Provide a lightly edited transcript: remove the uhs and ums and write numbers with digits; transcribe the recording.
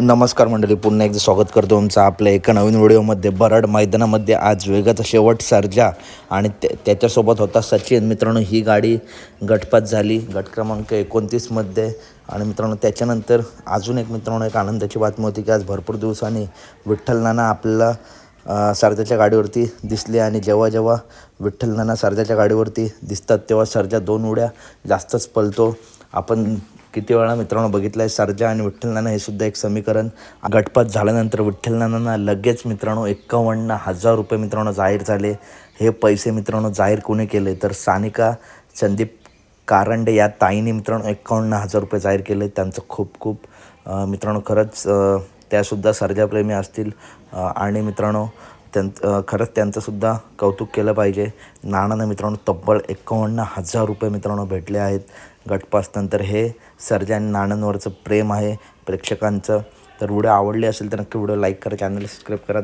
नमस्कार मंडळी, पुन्हा एकदा स्वागत करतो तुमचं आपल्या एका नवीन व्हिडिओमध्ये. बरड मैदानामध्ये आज वेगाचा शेवट सर्जा आणि त्याच्यासोबत होता सचिन. मित्रांनो, ही गाडी गटपात झाली गट क्रमांक 29मध्ये. आणि मित्रांनो, त्याच्यानंतर अजून एक मित्रांनो एक आनंदाची बातमी होती की आज भरपूर दिवसांनी विठ्ठल नाना आपल्याला सर्जाच्या गाडीवरती दिसले. आणि जेव्हा जेव्हा विठ्ठल नाना सर्जाच्या गाडीवरती दिसतात तेव्हा सर्जा 2 उड्या जास्तच पळतो. आपण किती वेळा मित्रांनो बघितलं आहे सर्जा आणि विठ्ठल नाना हे सुद्धा एक समीकरण. गटपात झाल्यानंतर विठ्ठल नानांना लगेच मित्रांनो 51,000 रुपये मित्रांनो जाहीर झाले. हे पैसे मित्रांनो जाहीर कोणी केले तर सानिका संदीप कारंडे या ताईने मित्रांनो 51,000 रुपये जाहीर केले. त्यांचं खूप खूप मित्रांनो खरंच त्यासुद्धा सर्जाप्रेमी असतील. आणि मित्रांनो खरंच त्यांचंसुद्धा कौतुक केलं पाहिजे. नानांना मित्रांनो तब्बल 51,000 रुपये मित्रांनो भेटले आहेत गटपासनंतर. हे सर्जा आणि नानांवरचं प्रेम आहे प्रेक्षकांचं. तर व्हिडिओ आवडली असेल तर नक्की व्हिडिओ लाईक करा, चॅनल सबस्क्राईब करा.